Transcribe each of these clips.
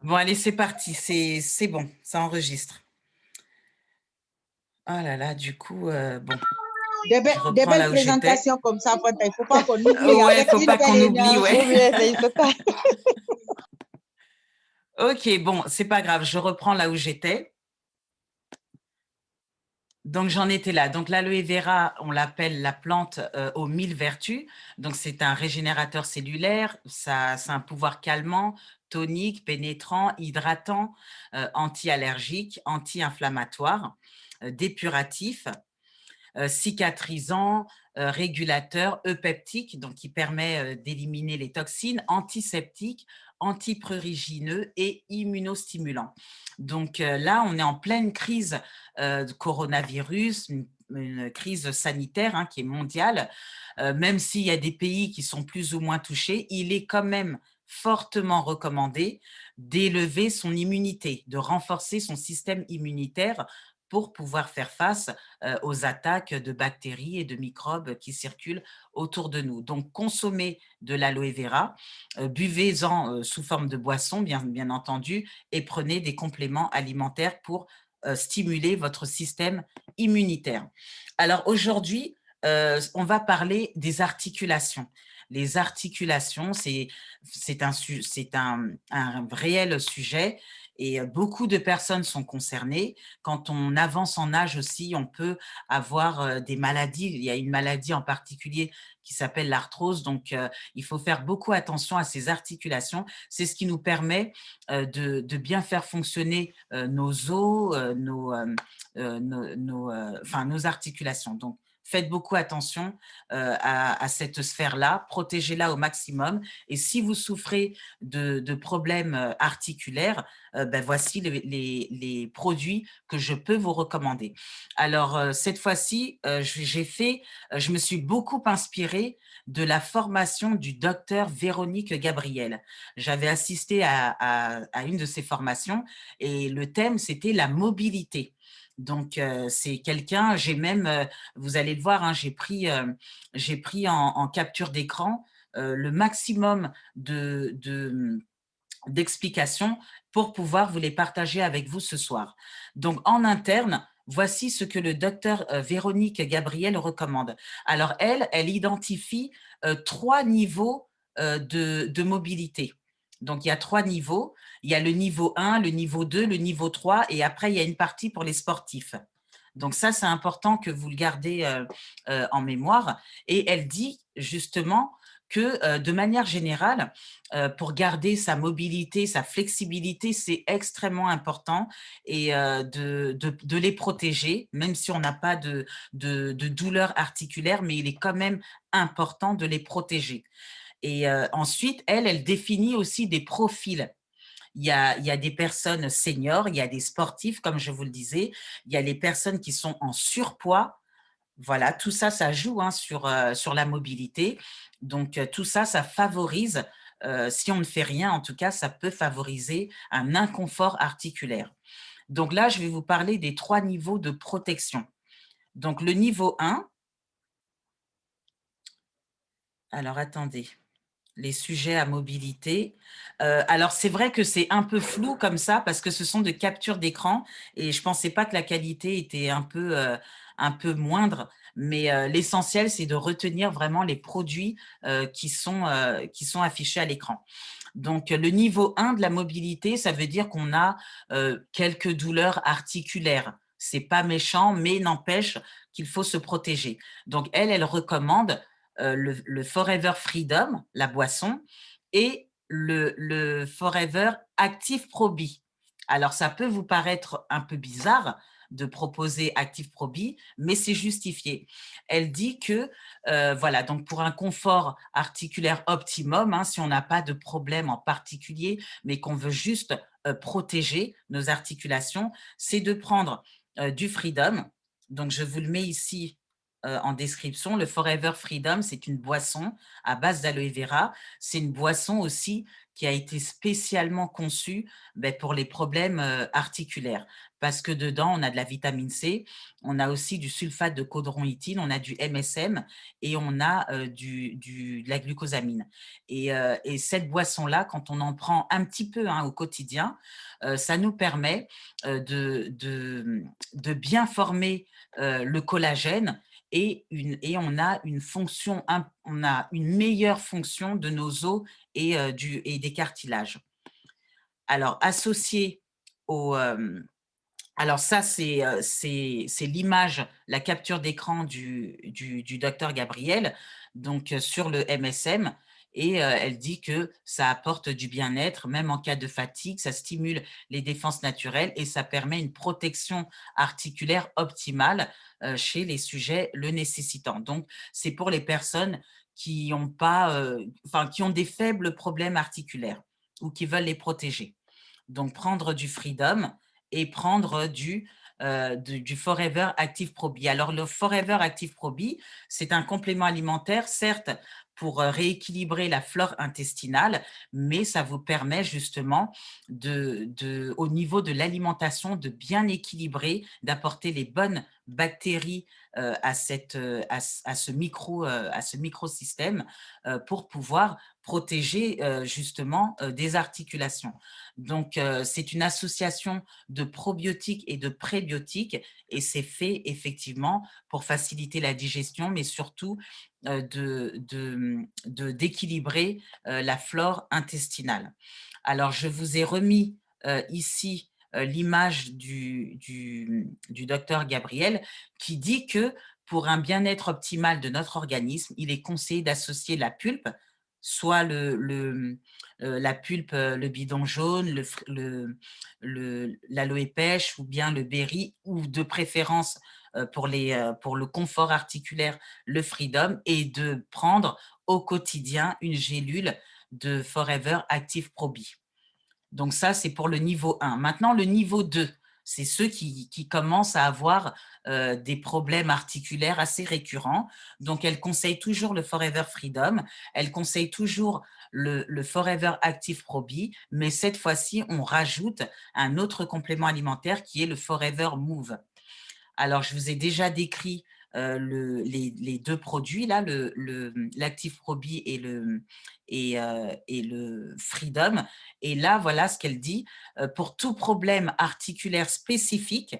Bon, allez, c'est parti. C'est bon, ça enregistre. Oh là là, du coup, bon, je Des reprends belles là où j'étais. présentations comme ça, Fanta, il ne faut pas qu'on oublie. Ouais, Avec faut une pas telle qu'on oublie, ouais. énergie. Faut mieux, ça, il peut pas. Ok, bon, c'est pas grave, je reprends là où j'étais. Donc, j'en étais là. Donc, l'aloe vera, on l'appelle la plante aux 1000 vertus. Donc, c'est un régénérateur cellulaire. Ça a un pouvoir calmant, tonique, pénétrant, hydratant, anti-allergique, anti-inflammatoire, dépuratif, cicatrisant, régulateur, eupeptique, donc qui permet d'éliminer les toxines, antiseptique, antiprurigineux et immunostimulant. Donc là, on est en pleine crise de coronavirus, une crise sanitaire qui est mondiale. Même s'il y a des pays qui sont plus ou moins touchés, il est quand même fortement recommandé d'élever son immunité, de renforcer son système immunitaire pour pouvoir faire face aux attaques de bactéries et de microbes qui circulent autour de nous. Donc, consommez de l'aloe vera, buvez-en sous forme de boisson, bien entendu, et prenez des compléments alimentaires pour stimuler votre système immunitaire. Alors, aujourd'hui, on va parler des articulations. Les articulations, c'est un réel sujet et beaucoup de personnes sont concernées. Quand on avance en âge aussi, on peut avoir des maladies. Il y a une maladie en particulier qui s'appelle l'arthrose. Donc, il faut faire beaucoup attention à ces articulations. C'est ce qui nous permet de bien faire fonctionner nos os, enfin, nos articulations. Donc, faites beaucoup attention à cette sphère-là, protégez-la au maximum. Et si vous souffrez de problèmes articulaires, ben voici les produits que je peux vous recommander. Alors, cette fois-ci, je me suis beaucoup inspirée de la formation du docteur Véronique Gabriel. J'avais assisté à une de ces formations et le thème, c'était la mobilité. Donc, c'est quelqu'un, vous allez le voir, j'ai pris en capture d'écran le maximum d'explications pour pouvoir vous les partager avec vous ce soir. Donc, en interne, voici ce que le docteur Véronique Gabriel recommande. Alors, elle identifie 3 niveaux de mobilité. Donc, il y a 3 niveaux. Il y a le niveau 1, le niveau 2, le niveau 3, et après, il y a une partie pour les sportifs. Donc ça, c'est important que vous le gardez en mémoire. Et elle dit justement que de manière générale, pour garder sa mobilité, sa flexibilité, c'est extrêmement important et de les protéger, même si on n'a pas de douleur articulaire, mais il est quand même important de les protéger. Et ensuite, elle définit aussi des profils. Il y a des personnes seniors, il y a des sportifs, comme je vous le disais, il y a les personnes qui sont en surpoids. Voilà, tout ça, ça joue sur la mobilité. Donc, tout ça, ça favorise, si on ne fait rien, en tout cas, ça peut favoriser un inconfort articulaire. Donc là, je vais vous parler des 3 niveaux de protection. Donc, le niveau 1, alors attendez, les sujets à mobilité. Alors, c'est vrai que c'est un peu flou comme ça parce que ce sont de captures d'écran et je ne pensais pas que la qualité était un peu moindre, mais l'essentiel, c'est de retenir vraiment les produits qui sont affichés à l'écran. Donc, le niveau 1 de la mobilité, ça veut dire qu'on a quelques douleurs articulaires. C'est pas méchant, mais n'empêche qu'il faut se protéger. Donc, elle recommande le Forever Freedom, la boisson, et le Forever Active Probi. Alors, ça peut vous paraître un peu bizarre de proposer Active Probi, mais c'est justifié. Elle dit que, voilà, donc pour un confort articulaire optimum, si on n'a pas de problème en particulier, mais qu'on veut juste protéger nos articulations, c'est de prendre du Freedom. Donc, je vous le mets ici en description, le Forever Freedom, c'est une boisson à base d'aloe vera. C'est une boisson aussi qui a été spécialement conçue pour les problèmes articulaires parce que dedans, on a de la vitamine C, on a aussi du sulfate de codron-itine, on a du MSM et on a de la glucosamine. Et cette boisson-là, quand on en prend un petit peu au quotidien, ça nous permet de bien former le collagène et on a on a une meilleure fonction de nos os et des cartilages. Alors, associé au, alors ça, c'est l'image, la capture d'écran du docteur Gabriel, donc sur le MSM, et elle dit que ça apporte du bien-être, même en cas de fatigue, ça stimule les défenses naturelles et ça permet une protection articulaire optimale chez les sujets le nécessitant. Donc, c'est pour les personnes qui ont qui ont des faibles problèmes articulaires ou qui veulent les protéger. Donc, prendre du Freedom et prendre du Forever Active Probi. Alors, le Forever Active Probi, c'est un complément alimentaire, certes, pour rééquilibrer la flore intestinale, mais ça vous permet justement, au niveau de l'alimentation, de bien équilibrer, d'apporter les bonnes bactéries à ce microsystème pour pouvoir protéger justement des articulations. Donc, c'est une association de probiotiques et de prébiotiques et c'est fait effectivement pour faciliter la digestion, mais surtout d'équilibrer la flore intestinale. Alors, je vous ai remis ici l'image du docteur Gabriel qui dit que pour un bien-être optimal de notre organisme, il est conseillé d'associer la pulpe, soit la pulpe, le bidon jaune, l'aloe pêche ou bien le berry, ou de préférence pour le confort articulaire, le Freedom, et de prendre au quotidien une gélule de Forever Active Probi. Donc ça, c'est pour le niveau 1. Maintenant, le niveau 2, c'est ceux qui commencent à avoir des problèmes articulaires assez récurrents. Donc, elle conseille toujours le Forever Freedom, elle conseille toujours le Forever Active Probi, mais cette fois-ci, on rajoute un autre complément alimentaire qui est le Forever Move. Alors, je vous ai déjà décrit les deux produits, là, l'Active Probi et le Freedom. Et là, voilà ce qu'elle dit. Pour tout problème articulaire spécifique,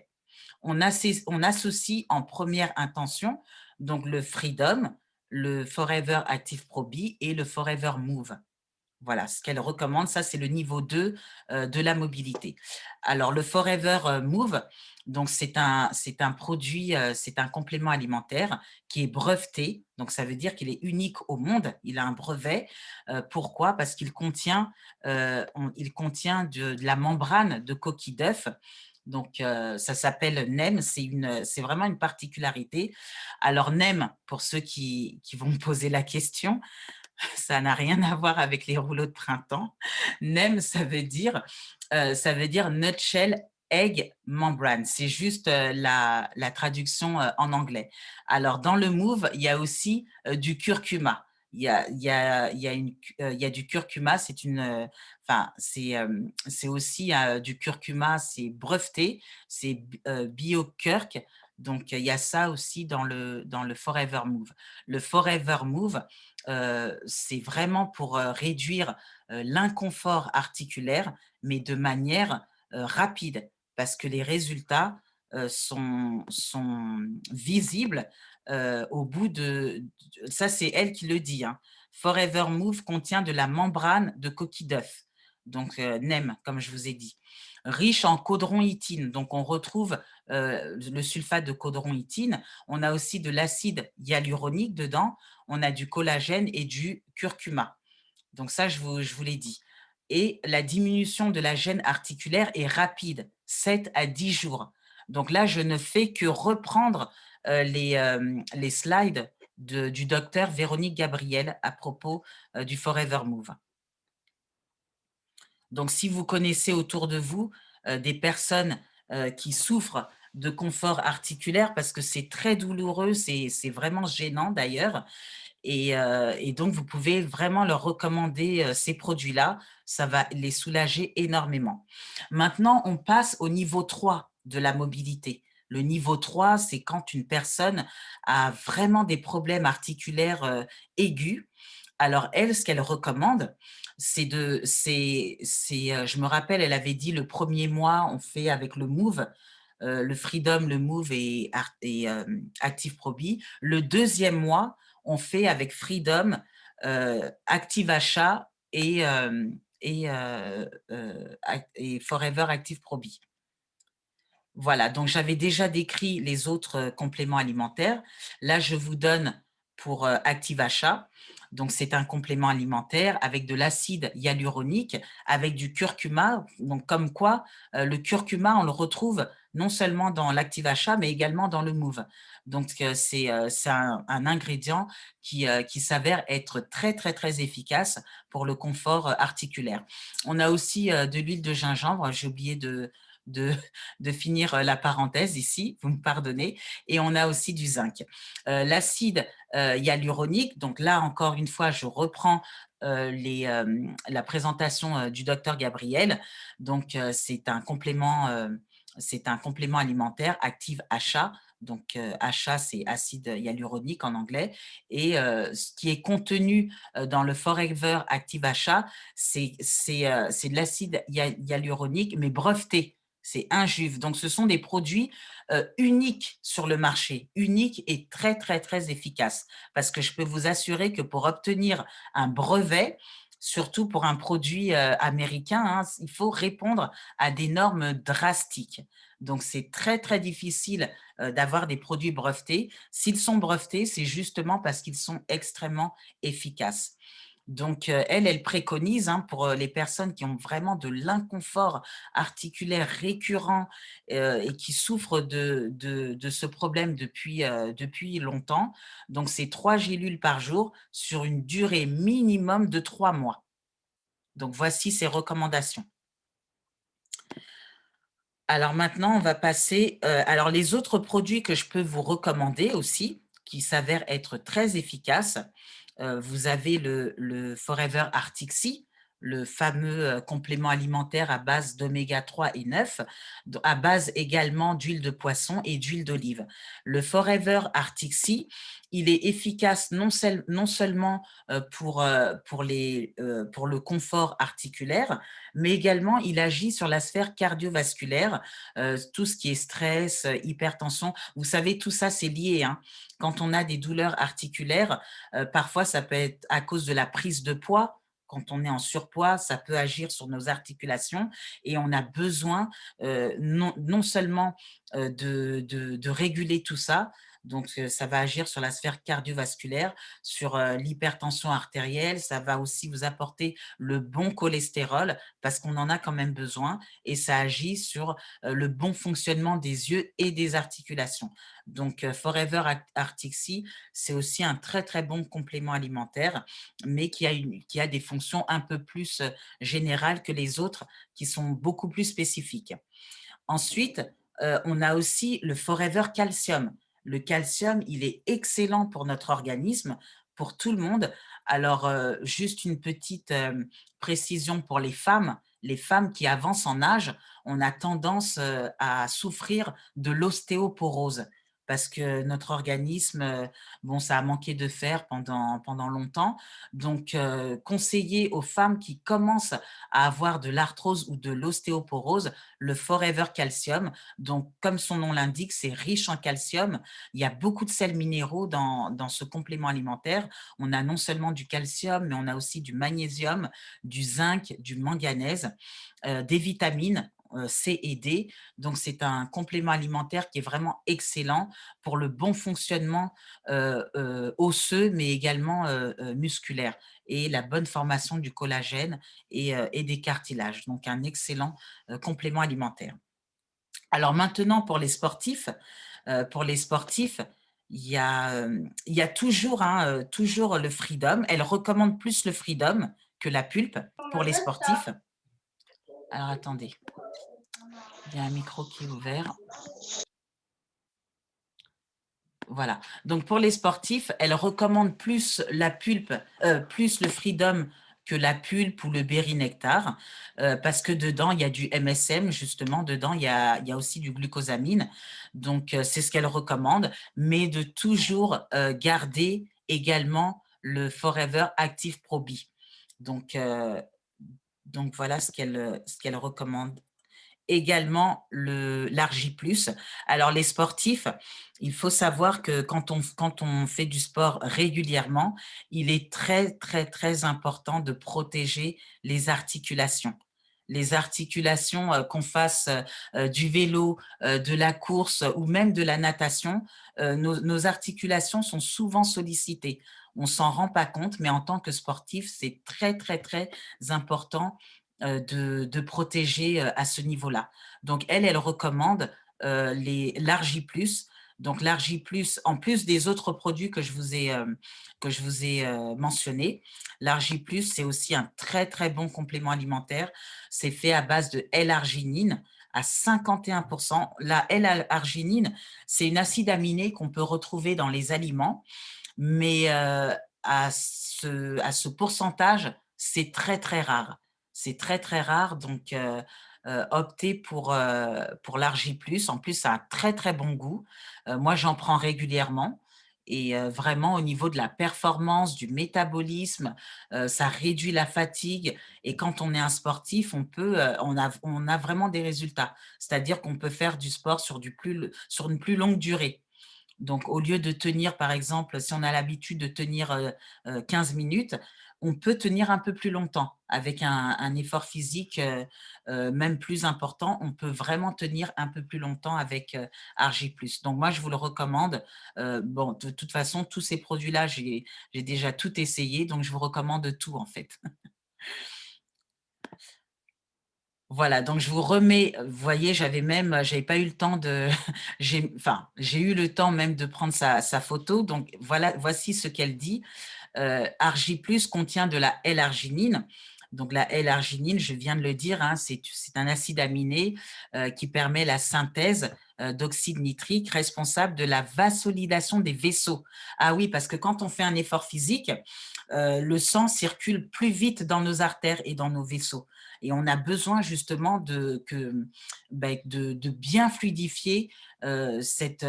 on associe en première intention donc le Freedom, le Forever Active Probi et le Forever Move. Voilà, ce qu'elle recommande, ça c'est le niveau 2 de la mobilité. Alors le Forever Move, donc c'est un produit, c'est un complément alimentaire qui est breveté, donc ça veut dire qu'il est unique au monde, il a un brevet. Pourquoi? Parce qu'il contient, de la membrane de coquille d'œuf. Donc, ça s'appelle NEM, c'est vraiment une particularité. Alors, NEM, pour ceux qui vont me poser la question, ça n'a rien à voir avec les rouleaux de printemps. NEM, ça veut dire Nutshell Egg Membrane. C'est juste la traduction en anglais. Alors, dans le Move, il y a aussi du curcuma. Il y a du curcuma, c'est aussi du curcuma, c'est breveté, c'est BioCurc. Donc, il y a ça aussi dans le Forever Move. Le Forever Move, c'est vraiment pour réduire l'inconfort articulaire, mais de manière rapide, parce que les résultats sont visibles au bout ça c'est elle qui le dit, hein. Forever Move contient de la membrane de coquille d'œuf, donc NEM, comme je vous ai dit. Riche en codron-itine, donc on retrouve le sulfate de codron-itine. On a aussi de l'acide hyaluronique dedans, on a du collagène et du curcuma. Donc ça, je vous l'ai dit. Et la diminution de la gêne articulaire est rapide, 7 à 10 jours. Donc là, je ne fais que reprendre les slides du docteur Véronique Gabriel à propos du Forever Move. Donc, si vous connaissez autour de vous des personnes qui souffrent de confort articulaire parce que c'est très douloureux, c'est vraiment gênant d'ailleurs. Et donc, vous pouvez vraiment leur recommander ces produits-là. Ça va les soulager énormément. Maintenant, on passe au niveau 3 de la mobilité. Le niveau 3, c'est quand une personne a vraiment des problèmes articulaires aigus. Alors, elle, ce qu'elle recommande, je me rappelle, elle avait dit le premier mois, on fait avec le Move, le Freedom, le Move et Active Probi. Le deuxième mois, on fait avec Freedom, Active Achat et Forever Active Probi. Voilà, donc j'avais déjà décrit les autres compléments alimentaires. Là, je vous donne pour Active Achat. Donc, c'est un complément alimentaire avec de l'acide hyaluronique, avec du curcuma. Donc, comme quoi, le curcuma, on le retrouve non seulement dans l'Active Achat, mais également dans le Move. Donc, c'est un ingrédient qui s'avère être très, très, très efficace pour le confort articulaire. On a aussi de l'huile de gingembre. J'ai oublié de, de finir la parenthèse ici, vous me pardonnez, et on a aussi du zinc. L'acide hyaluronique, donc là encore une fois, je reprends la présentation du docteur Gabriel. Donc c'est un complément alimentaire Active Achat. Donc, achat, c'est acide hyaluronique en anglais. Et ce qui est contenu dans le Forever Active Achat, c'est de l'acide hyaluronique, mais breveté. C'est injuve. Donc, ce sont des produits uniques sur le marché, uniques et très, très, très efficaces. Parce que je peux vous assurer que pour obtenir un brevet, surtout pour un produit américain, hein, il faut répondre à des normes drastiques. Donc, c'est très, très difficile d'avoir des produits brevetés. S'ils sont brevetés, c'est justement parce qu'ils sont extrêmement efficaces. Donc, elle préconise pour les personnes qui ont vraiment de l'inconfort articulaire récurrent et qui souffrent de ce problème depuis longtemps. Donc, c'est 3 gélules par jour sur une durée minimum de 3 mois. Donc, voici ses recommandations. Alors maintenant, on va passer… alors, les autres produits que je peux vous recommander aussi, qui s'avèrent être très efficaces, vous avez le Forever Arctic-Sea, le fameux complément alimentaire à base d'oméga 3 et 9, à base également d'huile de poisson et d'huile d'olive. Le Forever Arctic-Sea, il est efficace non seulement pour le confort articulaire, mais également il agit sur la sphère cardiovasculaire, tout ce qui est stress, hypertension. Vous savez, tout ça, c'est lié, hein. Quand on a des douleurs articulaires, parfois, ça peut être à cause de la prise de poids. Quand on est en surpoids, ça peut agir sur nos articulations et on a besoin non seulement de réguler tout ça, donc ça va agir sur la sphère cardiovasculaire, sur l'hypertension artérielle, ça va aussi vous apporter le bon cholestérol parce qu'on en a quand même besoin et ça agit sur le bon fonctionnement des yeux et des articulations. Donc, Forever Arctic Sea, c'est aussi un très, très bon complément alimentaire, mais qui a des fonctions un peu plus générales que les autres, qui sont beaucoup plus spécifiques. Ensuite, on a aussi le Forever Calcium. Le calcium, il est excellent pour notre organisme, pour tout le monde. Alors, juste une petite précision pour les femmes. Les femmes qui avancent en âge, on a tendance à souffrir de l'ostéoporose parce que notre organisme, bon, ça a manqué de fer pendant longtemps. Donc, conseiller aux femmes qui commencent à avoir de l'arthrose ou de l'ostéoporose, le Forever Calcium. Donc, comme son nom l'indique, c'est riche en calcium. Il y a beaucoup de sels minéraux dans ce complément alimentaire. On a non seulement du calcium, mais on a aussi du magnésium, du zinc, du manganèse, des vitamines, C et D. Donc, c'est un complément alimentaire qui est vraiment excellent pour le bon fonctionnement osseux, mais également musculaire et la bonne formation du collagène et des cartilages. Donc, un excellent complément alimentaire. Alors maintenant, pour les sportifs, il y a toujours le Freedom. Elle recommande plus le Freedom que la pulpe pour les sportifs. Alors attendez, il y a un micro qui est ouvert. Voilà. Donc, pour les sportifs, elle recommande plus la pulpe, plus le Freedom que la pulpe ou le Berry Nectar, parce que dedans, il y a du MSM, justement, dedans, il y a aussi du glucosamine. Donc, c'est ce qu'elle recommande, mais de toujours garder également le Forever Active Pro B. Donc, voilà ce qu'elle recommande également l'Argi+. Alors, les sportifs, il faut savoir que quand on fait du sport régulièrement, il est très, très, très important de protéger les articulations. Les articulations, qu'on fasse du vélo, de la course ou même de la natation, nos articulations sont souvent sollicitées. On ne s'en rend pas compte, mais en tant que sportif, c'est très, très, très important de protéger à ce niveau-là. Donc, elle recommande l'Argi+. Donc, l'Argi+, en plus des autres produits que je vous ai mentionnés, l'Argi+, c'est aussi un très, très bon complément alimentaire. C'est fait à base de L-arginine à 51%. La L-arginine, c'est une acide aminé qu'on peut retrouver dans les aliments, mais à ce pourcentage, c'est très, très rare. C'est très, très rare, donc optez pour l'Argi+. En plus, ça a un très, très bon goût. Moi, j'en prends régulièrement et vraiment au niveau de la performance, du métabolisme, ça réduit la fatigue et quand on est un sportif, on a vraiment des résultats. C'est-à-dire qu'on peut faire du sport sur une plus longue durée. Donc, au lieu de tenir, par exemple, si on a l'habitude de tenir 15 minutes, on peut tenir un peu plus longtemps. Avec un effort physique même plus important, on peut vraiment tenir un peu plus longtemps avec Argi+. Donc, moi, je vous le recommande. Bon, de toute façon, tous ces produits-là, j'ai déjà tout essayé, donc je vous recommande tout, en fait. Voilà, donc je vous remets, vous voyez, j'avais pas eu le temps de, j'ai eu le temps même de prendre sa photo. Donc voilà, voici ce qu'elle dit. Argi+ contient de la L-arginine. Donc la L-arginine, je viens de le dire, hein, c'est un acide aminé qui permet la synthèse d'oxyde nitrique responsable de la vasodilation des vaisseaux. Ah oui, parce que quand on fait un effort physique, le sang circule plus vite dans nos artères et dans nos vaisseaux. Et on a besoin justement de bien fluidifier cette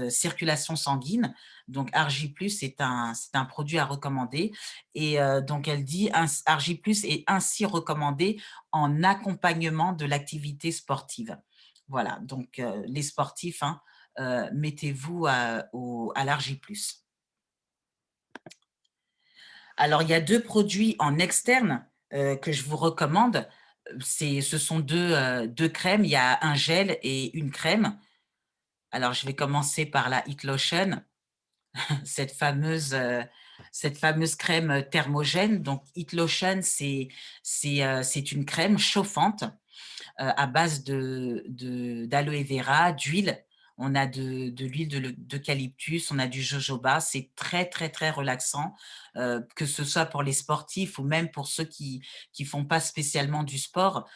circulation sanguine. Donc, Argi+, c'est un produit à recommander. Et donc, elle dit Argi+ est ainsi recommandé en accompagnement de l'activité sportive. Voilà, donc les sportifs, hein, mettez-vous à l'Argi+. Alors, il y a 2 produits en externe que je vous recommande. Ce sont deux crèmes. Il y a un gel et une crème. Alors, je vais commencer par la Heat Lotion, cette fameuse crème thermogène. Donc, Heat Lotion, c'est une crème chauffante à base d'aloe vera, d'huile. On a de l'huile d'eucalyptus, on a du jojoba. C'est très, très, très relaxant, que ce soit pour les sportifs ou même pour ceux qui ne font pas spécialement du sport.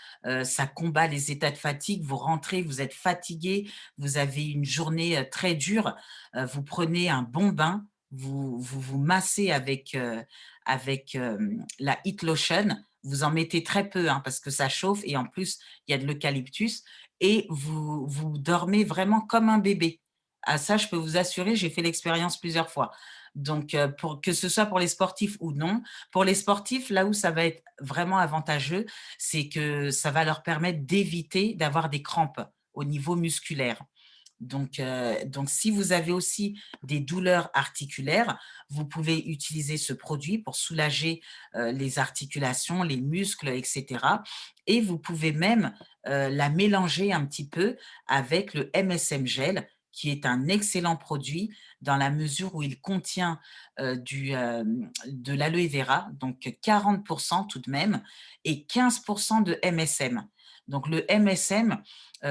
Ça combat les états de fatigue. Vous rentrez, vous êtes fatigué, vous avez une journée très dure. Vous prenez un bon bain, vous massez avec la Heat Lotion. Vous en mettez très peu hein, parce que ça chauffe et en plus, il y a de l'eucalyptus et vous dormez vraiment comme un bébé. À ça, je peux vous assurer, j'ai fait l'expérience plusieurs fois. Donc, que ce soit pour les sportifs ou non, pour les sportifs, là où ça va être vraiment avantageux, c'est que ça va leur permettre d'éviter d'avoir des crampes au niveau musculaire. Donc, si vous avez aussi des douleurs articulaires, vous pouvez utiliser ce produit pour soulager les articulations, les muscles, etc. Et vous pouvez même la mélanger un petit peu avec le MSM Gel, qui est un excellent produit dans la mesure où il contient de l'aloe vera, donc 40% tout de même, et 15% de MSM. Donc, le MSM,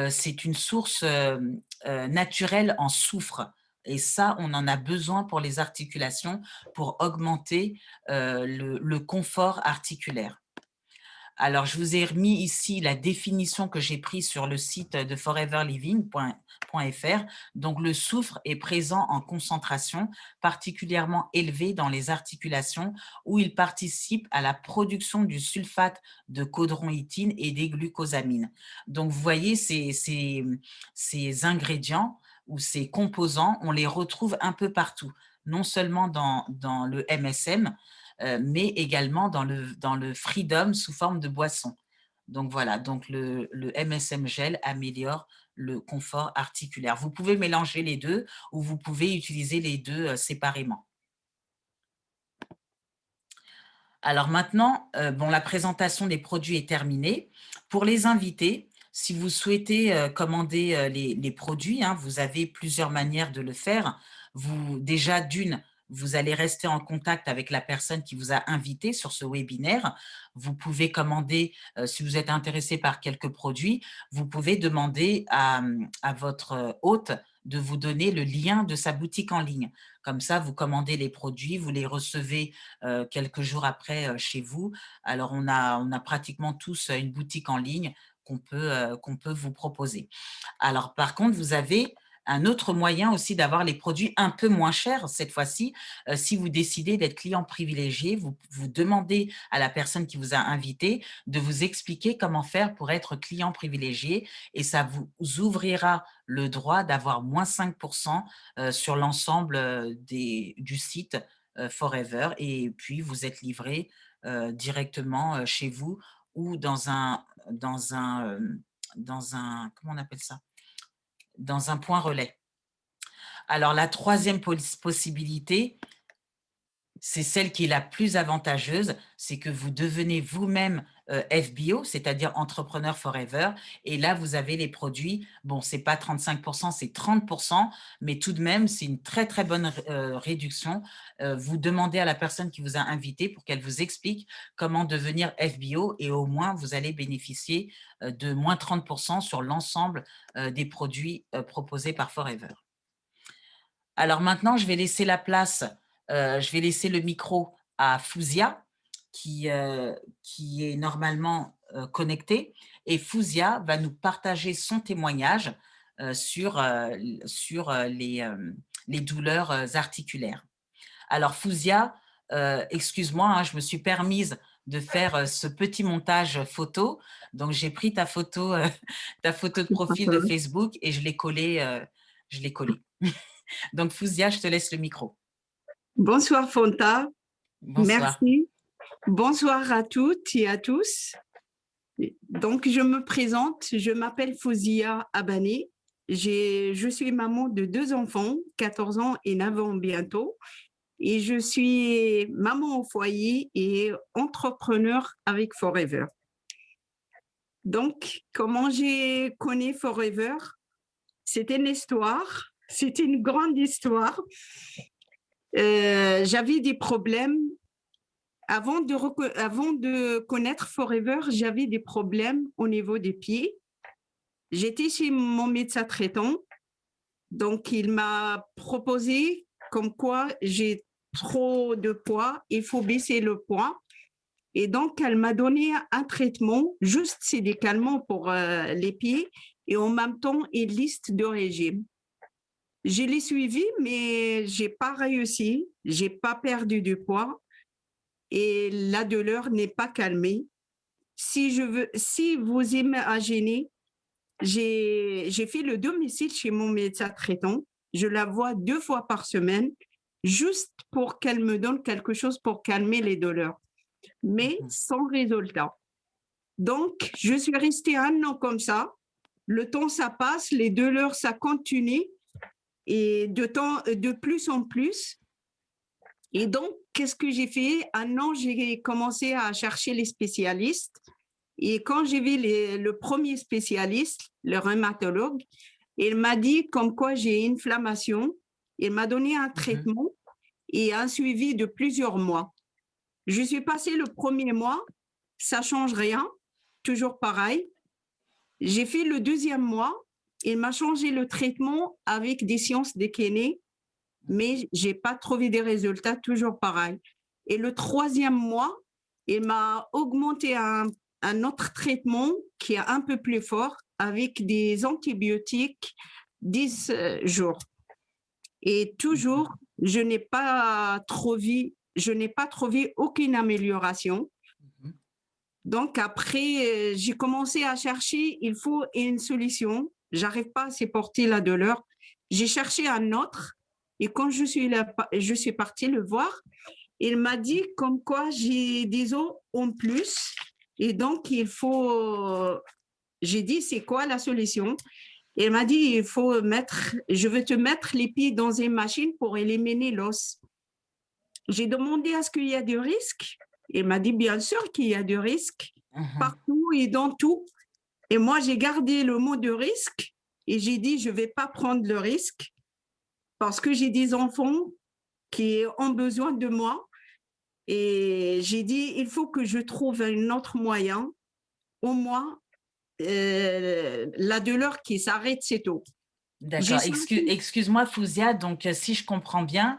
c'est une source naturelle en soufre. Et ça, on en a besoin pour les articulations pour augmenter le confort articulaire. Alors, je vous ai remis ici la définition que j'ai prise sur le site de foreverliving.fr. Donc, le soufre est présent en concentration particulièrement élevée dans les articulations où il participe à la production du sulfate de codron-itine et des glucosamines. Donc, vous voyez, ces ingrédients ou ces composants, on les retrouve un peu partout, non seulement dans le MSM, mais également dans le Freedom sous forme de boisson. Donc voilà, donc le MSM gel améliore le confort articulaire. Vous pouvez mélanger les deux ou vous pouvez utiliser les deux séparément. Alors maintenant, bon, la présentation des produits est terminée. Pour les invités, si vous souhaitez commander les produits, hein, vous avez plusieurs manières de le faire. Déjà, d'une, vous allez rester en contact avec la personne qui vous a invité sur ce webinaire. Vous pouvez commander, si vous êtes intéressé par quelques produits, vous pouvez demander à votre hôte de vous donner le lien de sa boutique en ligne. Comme ça, vous commandez les produits, vous les recevez quelques jours après chez vous. Alors, on a pratiquement tous une boutique en ligne qu'on peut vous proposer. Alors, par contre, vous avez un autre moyen aussi d'avoir les produits un peu moins chers cette fois-ci. Si vous décidez d'être client privilégié, vous demandez à la personne qui vous a invité de vous expliquer comment faire pour être client privilégié et ça vous ouvrira le droit d'avoir moins 5% sur l'ensemble du site Forever et puis vous êtes livré directement chez vous ou comment on appelle ça? Dans un point relais. Alors, la troisième possibilité, c'est celle qui est la plus avantageuse, c'est que vous devenez vous-même FBO, c'est-à-dire Entrepreneur Forever, et là, vous avez les produits, bon, ce n'est pas 35%, c'est 30%, mais tout de même, c'est une très, très bonne réduction. Vous demandez à la personne qui vous a invité pour qu'elle vous explique comment devenir FBO, et au moins, vous allez bénéficier de moins 30% sur l'ensemble des produits proposés par Forever. Alors maintenant, je vais laisser la place, je vais laisser le micro à Fouzia, qui est normalement connectée. Et Fouzia va nous partager son témoignage sur les douleurs articulaires. Alors Fouzia, excuse-moi, hein, je me suis permise de faire ce petit montage photo. Donc, j'ai pris ta photo de profil de Facebook et je l'ai collée. Donc, Fouzia, je te laisse le micro. Bonsoir Fonta. Bonsoir. Merci. Bonsoir à toutes et à tous. Donc, je me présente, je m'appelle Fouzia Abani. Je suis maman de 2 enfants, 14 ans et 9 ans bientôt. Et je suis maman au foyer et entrepreneur avec Forever. Donc, comment j'ai connu Forever? C'était une histoire, c'était une grande histoire. J'avais des problèmes. Avant de connaître Forever, j'avais des problèmes au niveau des pieds. J'étais chez mon médecin traitant, donc il m'a proposé comme quoi j'ai trop de poids, il faut baisser le poids. Et donc, elle m'a donné un traitement, juste c'est des calmants pour les pieds, et en même temps, une liste de régimes. Je l'ai suivi, mais je n'ai pas réussi, je n'ai pas perdu du poids et la douleur n'est pas calmée. Si vous imaginez, j'ai fait le domicile chez mon médecin traitant. Je la vois 2 fois par semaine, juste pour qu'elle me donne quelque chose pour calmer les douleurs, mais sans résultat. Donc, je suis restée 1 an comme ça. Le temps, ça passe, les douleurs, ça continue et de plus en plus. Et donc, qu'est-ce que j'ai fait? 1 an, j'ai commencé à chercher les spécialistes. Et quand j'ai vu le premier spécialiste, le rhumatologue, il m'a dit comme quoi j'ai une inflammation. Il m'a donné un traitement et un suivi de plusieurs mois. Je suis passée le premier mois, ça ne change rien, toujours pareil. J'ai fait le 2e mois, il m'a changé le traitement avec des séances de kiné, mais je n'ai pas trouvé des résultats, toujours pareil. Et le 3e mois, il m'a augmenté un un autre traitement qui est un peu plus fort avec des antibiotiques 10 jours. Et toujours, je n'ai pas trouvé aucune amélioration. Donc après, j'ai commencé à chercher, il faut une solution. J'arrive pas à supporter la douleur. J'ai cherché un autre et quand je suis partie le voir, il m'a dit comme quoi j'ai des os en plus et donc il faut. J'ai dit c'est quoi la solution? Il m'a dit je veux te mettre les pieds dans une machine pour éliminer l'os. J'ai demandé est-ce qu'il y a du risque? Il m'a dit bien sûr qu'il y a du risque partout et dans tout. Et moi, j'ai gardé le mot de risque et j'ai dit je ne vais pas prendre le risque parce que j'ai des enfants qui ont besoin de moi. Et j'ai dit il faut que je trouve un autre moyen, au moins la douleur qui s'arrête, c'est tout. D'accord. Excuse-moi, Fouzia. Donc, si je comprends bien,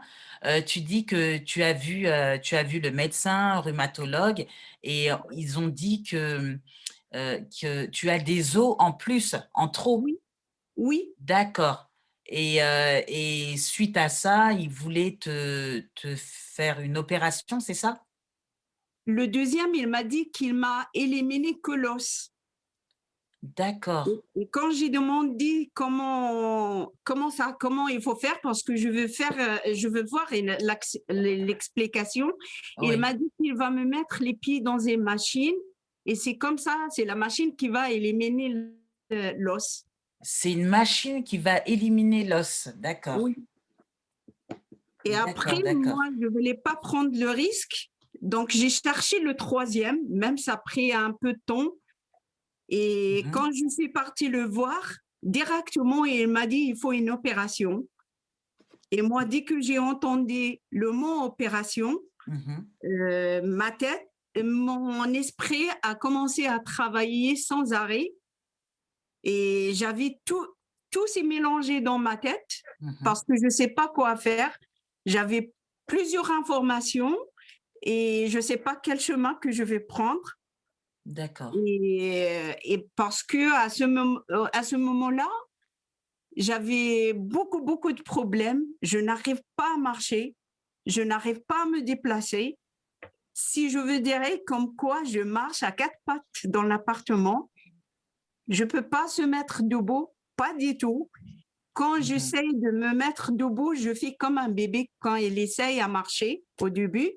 tu dis que tu as vu le médecin, rhumatologue, et ils ont dit que tu as des os en plus, en trop. Oui, oui. D'accord. Et suite à ça, ils voulaient te faire une opération, c'est ça? Le deuxième, il m'a dit qu'il m'a éliminé que l'os. D'accord. Et quand j'ai demandé comment il faut faire, parce que je veux voir l'explication, Oui. il m'a dit qu'il va me mettre les pieds dans une machine et c'est comme ça, c'est la machine qui va éliminer l'os. C'est une machine qui va éliminer l'os, d'accord. Oui. Et après, moi, je ne voulais pas prendre le risque, donc j'ai cherché le troisième, même ça a pris un peu de temps. Et quand je suis partie le voir, directement, il m'a dit il faut une opération. Et moi, dès que j'ai entendu le mot opération, ma tête, mon esprit a commencé à travailler sans arrêt. Et j'avais tout s'est mélangé dans ma tête parce que je ne sais pas quoi faire. J'avais plusieurs informations et je ne sais pas quel chemin que je vais prendre. D'accord. Et parce que à ce moment-là, j'avais beaucoup de problèmes. Je n'arrive pas à marcher. Je n'arrive pas à me déplacer. Si je veux dire comme quoi je marche à 4 pattes dans l'appartement, je ne peux pas se mettre debout, pas du tout. Quand j'essaye de me mettre debout, je fais comme un bébé quand il essaye à marcher au début.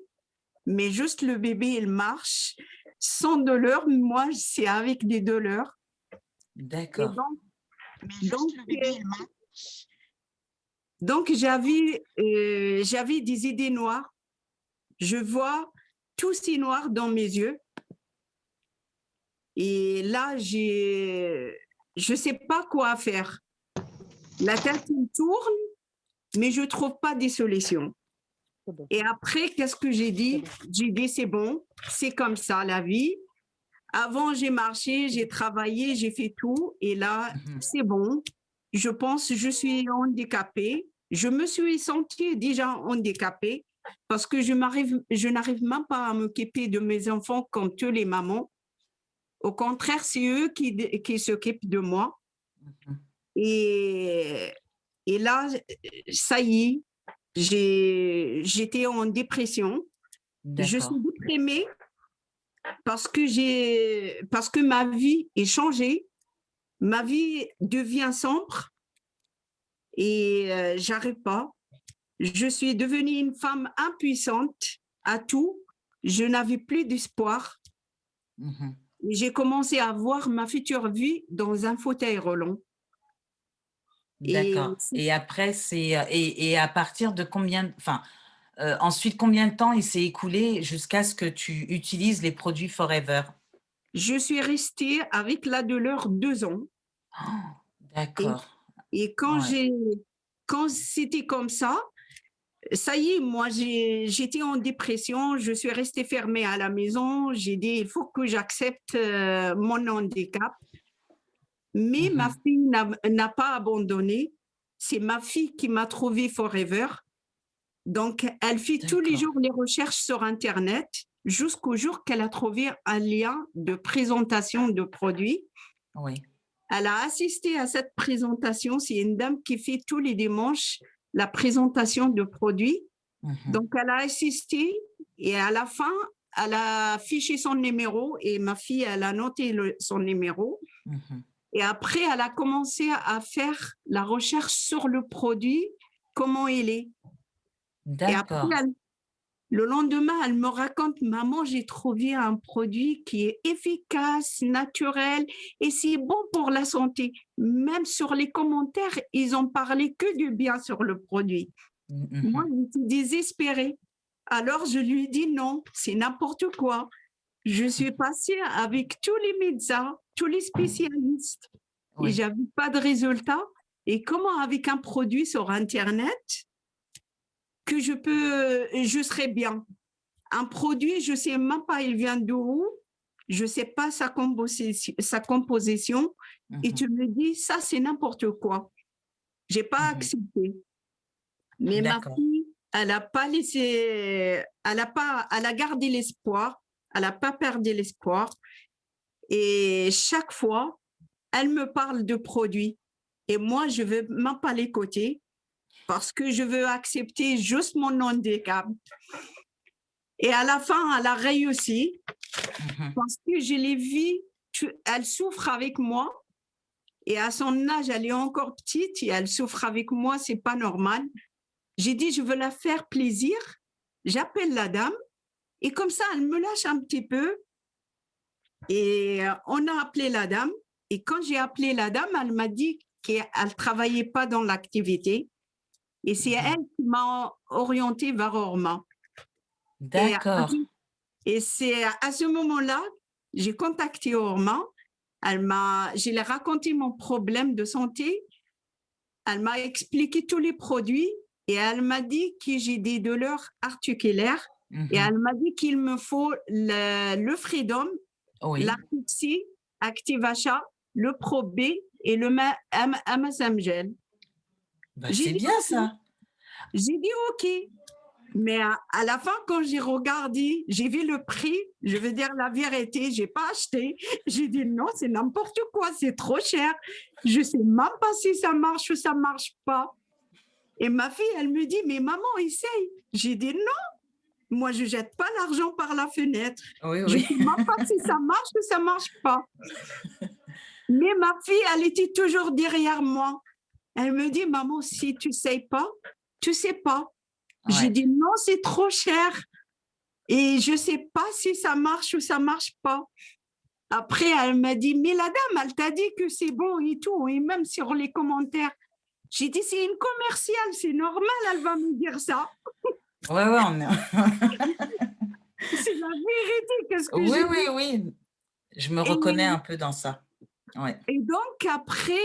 Mais juste le bébé, il marche sans douleur. Moi, c'est avec des douleurs. D'accord. Donc j'avais des idées noires. Je vois tout si noir dans mes yeux. Et là, je ne sais pas quoi faire. La tête me tourne, mais je ne trouve pas des solutions. Et après, qu'est-ce que j'ai dit? J'ai dit, c'est bon, c'est comme ça la vie. Avant, j'ai marché, j'ai travaillé, j'ai fait tout. Et là, c'est bon. Je pense que je suis handicapée. Je me suis sentie déjà handicapée parce que je n'arrive même pas à m'occuper de mes enfants comme toutes les mamans. Au contraire, c'est eux qui s'occupent de moi. Et là, ça y est, j'étais en dépression. Je suis déprimée parce que ma vie est changée. Ma vie devient sombre et j'arrive pas. Je suis devenue une femme impuissante à tout. Je n'avais plus d'espoir. J'ai commencé à voir ma future vie dans un fauteuil roulant. D'accord. Et après, et à partir de ensuite, combien de temps il s'est écoulé jusqu'à ce que tu utilises les produits Forever? Je suis restée avec la douleur 2 ans. Oh, d'accord. Et quand c'était comme ça y est, moi, j'étais en dépression, je suis restée fermée à la maison. J'ai dit, il faut que j'accepte mon handicap. Mais ma fille n'a pas abandonné. C'est ma fille qui m'a trouvé Forever. Donc, elle fait tous les jours les recherches sur Internet. jusqu'au jour qu'elle a trouvé un lien de présentation de produits. Oui. Elle a assisté à cette présentation. C'est une dame qui fait tous les dimanches la présentation de produits. Donc, elle a assisté et à la fin, elle a affiché son numéro et ma fille, elle a noté son numéro. Et après, elle a commencé à faire la recherche sur le produit, comment il est. Et après, D'accord. le lendemain, elle me raconte, maman, j'ai trouvé un produit qui est efficace, naturel et c'est bon pour la santé. Même sur les commentaires, ils ont parlé que du bien sur le produit. Moi, j'étais désespérée. Alors, je lui dis non, c'est n'importe quoi. Je suis passée avec tous les médecins, tous les spécialistes et Oui. j'avais pas de résultat. Et comment avec un produit sur Internet que je serais bien. Un produit, je sais même pas il vient d'où, je sais pas sa composition et tu me dis ça c'est n'importe quoi. J'ai pas accepté. Mais ma D'accord. fille, elle a pas laissé, elle a gardé l'espoir, elle a pas perdu l'espoir et chaque fois, elle me parle de produits et moi je veux même pas les côtés parce que je veux accepter juste mon handicap. Et à la fin, elle a réussi parce que je l'ai vue, elle souffre avec moi. Et à son âge, elle est encore petite et elle souffre avec moi, c'est pas normal. J'ai dit, je veux la faire plaisir. J'appelle la dame et comme ça, elle me lâche un petit peu. Et on a appelé la dame. Et quand j'ai appelé la dame, elle m'a dit qu'elle ne travaillait pas dans l'activité. Et c'est elle qui m'a orientée vers Orma. D'accord. Et c'est à ce moment-là, j'ai contacté Orma. Je lui ai raconté mon problème de santé. Elle m'a expliqué tous les produits et elle m'a dit que j'ai des douleurs articulaires. Et elle m'a dit qu'il me faut le Freedom, Oui. l'Artixi, Activacha, le Pro B et le Amazon Gel. Bah, c'est bien ça. J'ai dit OK. Mais à la fin, quand j'ai regardé, j'ai vu le prix, je veux dire la vérité, j'ai pas acheté. J'ai dit non, c'est n'importe quoi, c'est trop cher. Je sais même pas si ça marche ou ça marche pas. Et ma fille, elle me dit, mais maman, essaye. J'ai dit non, moi je jette pas l'argent par la fenêtre. Oui, Je oui. sais même pas si ça marche ou ça marche pas. Mais ma fille, elle était toujours derrière moi. Elle me dit, maman, si tu sais pas, tu sais pas. J'ai dit non, c'est trop cher. Et je sais pas si ça marche ou ça marche pas. Après, elle m'a dit, mais la dame, elle t'a dit que c'est bon et tout, et même sur les commentaires. J'ai dit, c'est une commerciale, c'est normal, elle va me dire ça. Ouais, on est... C'est la vérité, qu'est-ce que Oui, j'ai oui, dit. oui. Je me reconnais un peu dans ça. Ouais. Et donc, après,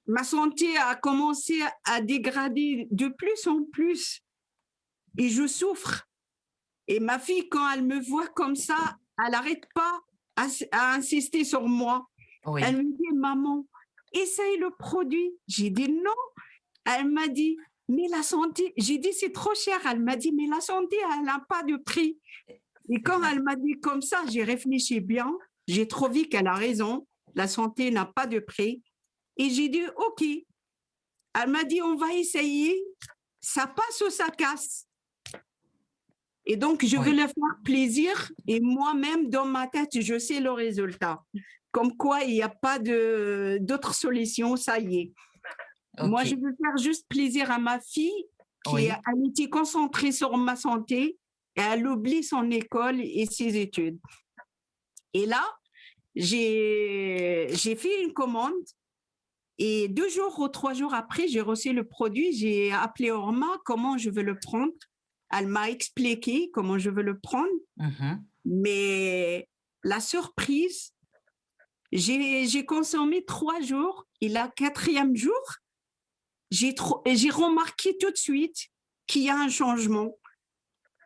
ma santé a commencé à dégrader de plus en plus. Et je souffre. Et ma fille, quand elle me voit comme ça, elle n'arrête pas à insister sur moi. Oui. Elle me dit, maman, essaye le produit. J'ai dit non. Elle m'a dit, mais la santé, j'ai dit, c'est trop cher. Elle m'a dit, mais la santé, elle n'a pas de prix. Et quand elle m'a dit comme ça, j'ai réfléchi bien. J'ai trouvé qu'elle a raison. La santé n'a pas de prix. Et j'ai dit, OK. Elle m'a dit, on va essayer. Ça passe ou ça casse. Et donc, je veux le faire plaisir. Et moi-même, dans ma tête, je sais le résultat. Comme quoi, il n'y a pas d'autre solution, ça y est. Okay. Moi, je veux faire juste plaisir à ma fille qui elle était concentrée sur ma santé et elle oublie son école et ses études. Et là, j'ai fait une commande et 2 jours ou 3 jours après, j'ai reçu le produit. J'ai appelé Orma, comment je veux le prendre. Elle m'a expliqué comment je veux le prendre. Mais la surprise, j'ai consommé 3 jours et le 4e jour, j'ai remarqué tout de suite qu'il y a un changement.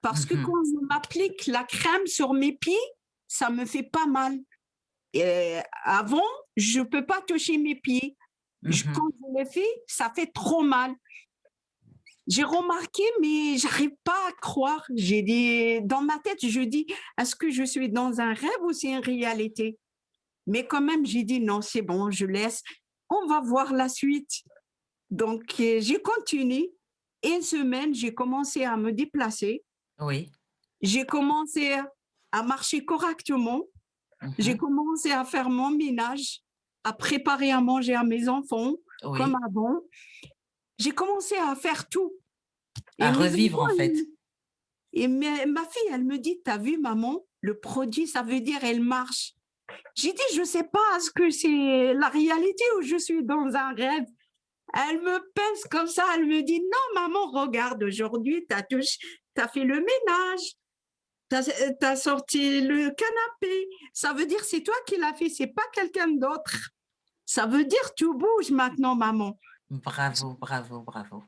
Parce que quand je m'applique la crème sur mes pieds, ça me fait pas mal. Et avant, je peux pas toucher mes pieds. Quand je le fais, ça fait trop mal. j'ai remarqué, mais j'arrive pas à croire. J'ai dit, dans ma tête, je dis, est-ce que je suis dans un rêve ou c'est une réalité? Mais quand même, j'ai dit, non, c'est bon, je laisse. On va voir la suite. Donc, j'ai continué. Une semaine, j'ai commencé à me déplacer. Oui. J'ai commencé à marcher correctement. J'ai commencé à faire mon ménage, à préparer à manger à mes enfants, comme Oui. avant. J'ai commencé à faire tout. À revivre, en fait. Et ma fille, elle me dit, t'as vu, maman, le produit, ça veut dire elle marche. J'ai dit, je ne sais pas, est-ce que c'est la réalité ou je suis dans un rêve? Elle me pince comme ça, elle me dit, non, maman, regarde, aujourd'hui, tu as fait le ménage, tu as sorti le canapé. Ça veut dire, c'est toi qui l'as fait, c'est pas quelqu'un d'autre. Ça veut dire, tu bouges maintenant, maman. Bravo, bravo, bravo.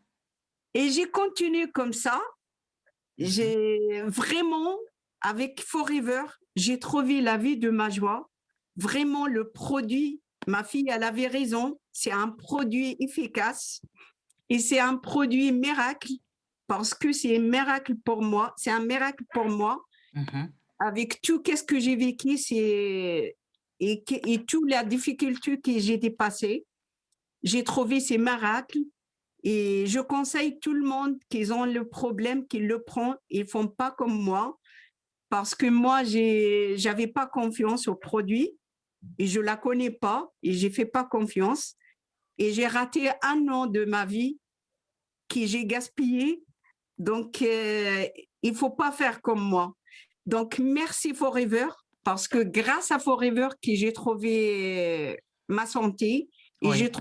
Et j'ai continué comme ça. J'ai vraiment, avec Forever, j'ai trouvé la vie de ma joie. Vraiment, le produit, ma fille, elle avait raison, c'est un produit efficace et c'est un produit miracle parce que c'est un miracle pour moi. C'est un miracle pour moi. Avec tout qu'est-ce que j'ai vécu et toute la difficulté que j'ai dépassée, j'ai trouvé ces miracles. Et je conseille tout le monde qui ont le problème, qu'ils le prennent, ils ne font pas comme moi, parce que moi, je n'avais pas confiance au produit et je ne la connais pas et je ne fais pas confiance. Et j'ai raté 1 an de ma vie que j'ai gaspillé. Donc, il ne faut pas faire comme moi. Donc, merci Forever, parce que grâce à Forever que j'ai trouvé ma santé et j'ai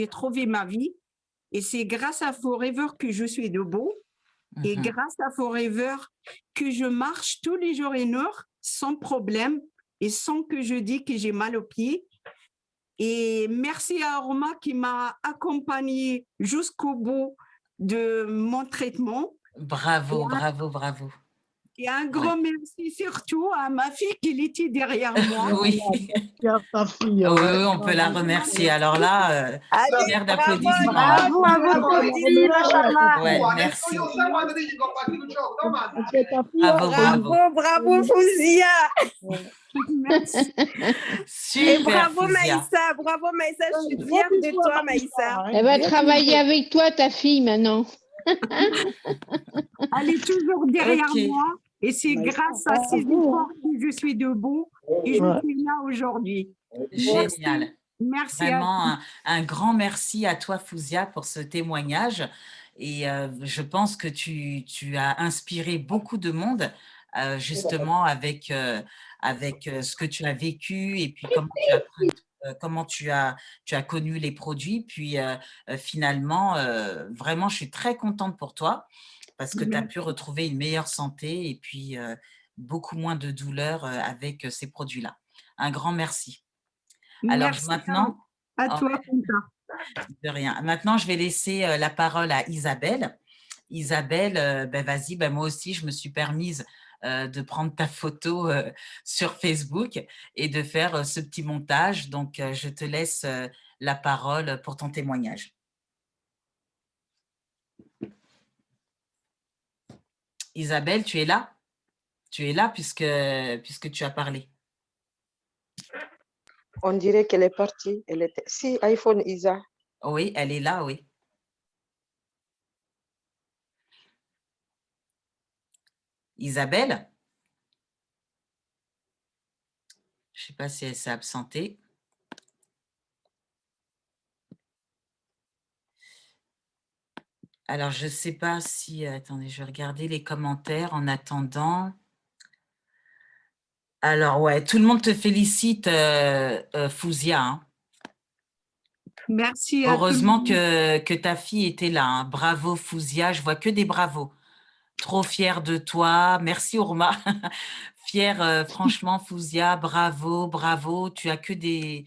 trouvé ma vie. Et c'est grâce à Forever que je suis debout. Et grâce à Forever que je marche tous les jours 1 heure sans problème et sans que je dise que j'ai mal aux pieds. Et merci à Aroma qui m'a accompagnée jusqu'au bout de mon traitement. Bravo, bravo, bravo. Et un grand merci surtout à ma fille qui était derrière moi. Oui. Oui, on peut la remercier. Alors là, paire d'applaudissements. Bravo à votre fille, machallah. Ouais, merci. Bravo, bravo. bravo, Fouzia. Merci. Super, et bravo Fouzia. Maïssa, bravo Maïssa, je suis fière de toi Maïssa. Elle va travailler avec toi, ta fille, maintenant. Elle est toujours derrière moi et c'est grâce à ses efforts que je suis debout et je suis là aujourd'hui. Génial. Merci. Vraiment, un grand merci à toi, Fouzia, pour ce témoignage. Et je pense que tu as inspiré beaucoup de monde, justement, avec ce que tu as vécu et puis comment tu as connu les produits. Puis finalement, vraiment, je suis très contente pour toi parce que tu as pu retrouver une meilleure santé et puis beaucoup moins de douleur avec ces produits-là. Un grand merci. Alors Merci maintenant, à toi, de rien. Maintenant, je vais laisser la parole à Isabelle. Isabelle, vas-y, moi aussi, je me suis permise de prendre ta photo sur Facebook et de faire ce petit montage. Donc, je te laisse la parole pour ton témoignage. Isabelle, tu es là? Tu es là puisque tu as parlé. On dirait qu'elle est partie. Si, iPhone Isa. Oui, elle est là, oui. Isabelle? Je ne sais pas si elle s'est absentée. Alors, je ne sais pas si… Attendez, je vais regarder les commentaires en attendant. Alors, ouais, tout le monde te félicite, Fouzia. Hein. Merci. Heureusement que ta fille était là. Hein. Bravo, Fouzia. Je vois que des bravos. Trop fière de toi. Merci, Ourma. Fière, franchement, Fouzia. Bravo, bravo. Tu as que des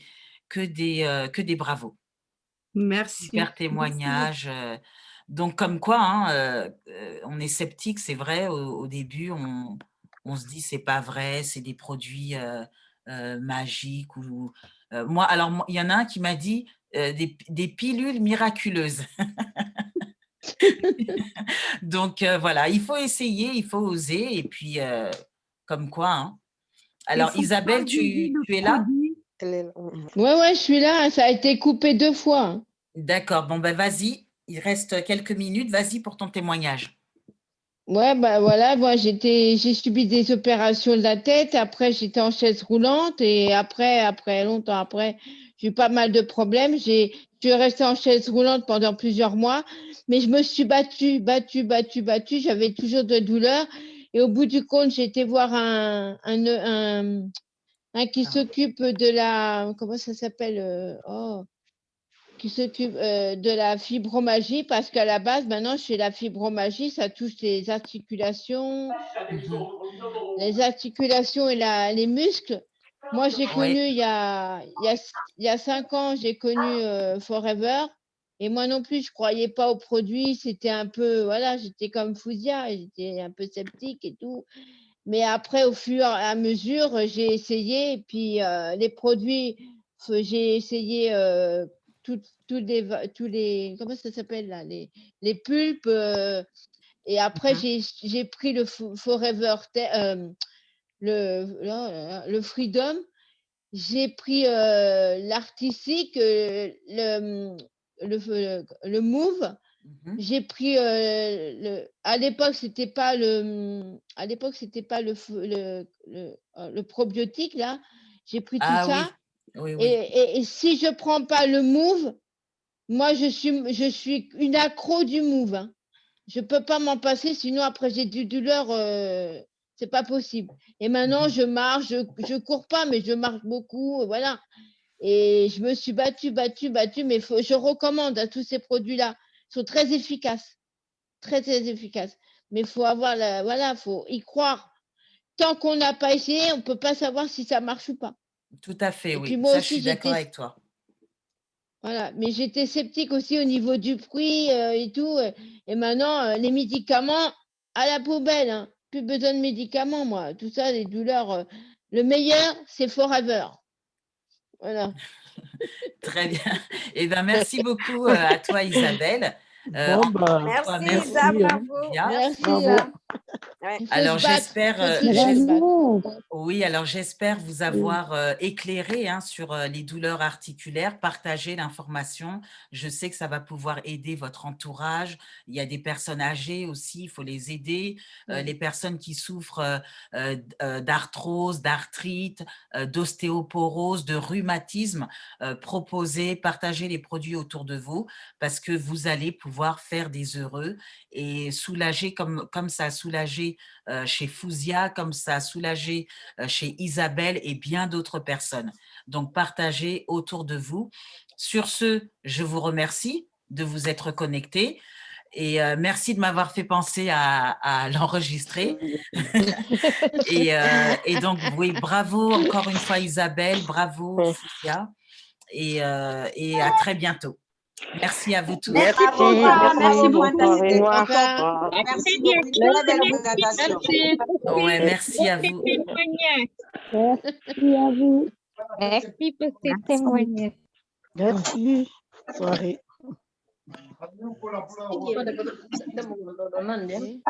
bravos. Merci. Super témoignage. Donc, comme quoi, hein, on est sceptique, c'est vrai. Au début, on se dit c'est pas vrai, c'est des produits magiques. Moi, alors, il y en a un qui m'a dit des pilules miraculeuses. Donc, voilà, il faut essayer, il faut oser et puis, comme quoi, hein. Alors faut Isabelle, pas juger le tu es là? produit. Elle est là. Ouais, je suis là. Ça a été coupé 2 fois, hein. D'accord, bon, ben vas-y, il reste quelques minutes, vas-y pour ton témoignage. Ouais, bah voilà, moi j'ai subi des opérations de la tête. Après, j'étais en chaise roulante et après, longtemps après, j'ai eu pas mal de problèmes. Je suis restée en chaise roulante pendant plusieurs mois, mais je me suis battue. J'avais toujours de douleurs et au bout du compte, j'ai été voir un qui Ah. s'occupe de la, comment ça s'appelle? Qui s'occupe de la fibromagie parce qu'à la base, maintenant, chez la fibromagie, ça touche Mhm. les articulations et les muscles. Moi, j'ai connu Oui, il y a 5 ans, j'ai connu Forever. Et moi non plus, je croyais pas aux produits. C'était un peu, voilà, j'étais comme Fouzia, j'étais un peu sceptique et tout. Mais après, au fur et à mesure, j'ai essayé. Et puis, les produits, j'ai essayé tous les, comment ça s'appelle là, les pulpes. Et après, mhm. j'ai pris le Forever, le Freedom. J'ai pris l'artistique, le Move. Mhm. J'ai pris à l'époque, c'était pas le probiotique là. J'ai pris tout Ah ça. oui, oui, Et, oui. et si je prends pas le Move, moi je suis une accro du Move, hein. Je peux pas m'en passer, sinon après j'ai du douleur, c'est pas possible. Et maintenant Mhm. je marche, je cours pas, mais je marche beaucoup, voilà. Et je me suis battue, mais je recommande à tous ces produits-là. Ils sont très efficaces, très, très efficaces. Mais il faut avoir voilà, faut y croire. Tant qu'on n'a pas essayé, on ne peut pas savoir si ça marche ou pas. Tout à fait, Et puis oui. moi Ça, je aussi, suis d'accord avec toi. voilà, mais j'étais sceptique aussi au niveau du prix et tout. Et maintenant, les médicaments à la poubelle, hein. Plus besoin de médicaments, moi. Tout ça, les douleurs. Le meilleur, c'est Forever. Voilà. Très bien. Eh bien, merci beaucoup à toi, Isabelle. Bon, Encore une bah, fois, Merci, merci, Isa, merci, hein. bravo. Sylvia. Merci, Merci, Bravo. Isa. hein. Ouais. Il faut se Alors, battre. Il j'espère, faut toujours se battre. oui, alors j'espère vous avoir éclairé hein, sur les douleurs articulaires, partager l'information. Je sais que ça va pouvoir aider votre entourage. Il y a des personnes âgées aussi, il faut les aider. Les personnes qui souffrent d'arthrose, d'arthrite, d'ostéoporose, de rhumatisme, proposez, partagez les produits autour de vous parce que vous allez pouvoir faire des heureux et soulager comme ça a soulagé chez Fouzia, comme ça a soulagé chez Isabelle et bien d'autres personnes. Donc, partagez autour de vous. Sur ce, je vous remercie de vous être connectés et merci de m'avoir fait penser à l'enregistrer. Et donc, oui, bravo encore une fois Isabelle, bravo Fouzia et à très bientôt. Merci à vous tous. Merci Merci, beaucoup, merci, merci bonne beaucoup. soirée. Au Au revoir. revoir. Merci beaucoup. Très belle présentation. Ouais, merci à vous. Merci à vous. Merci pour ces témoignages. Merci. Soirée. Ok.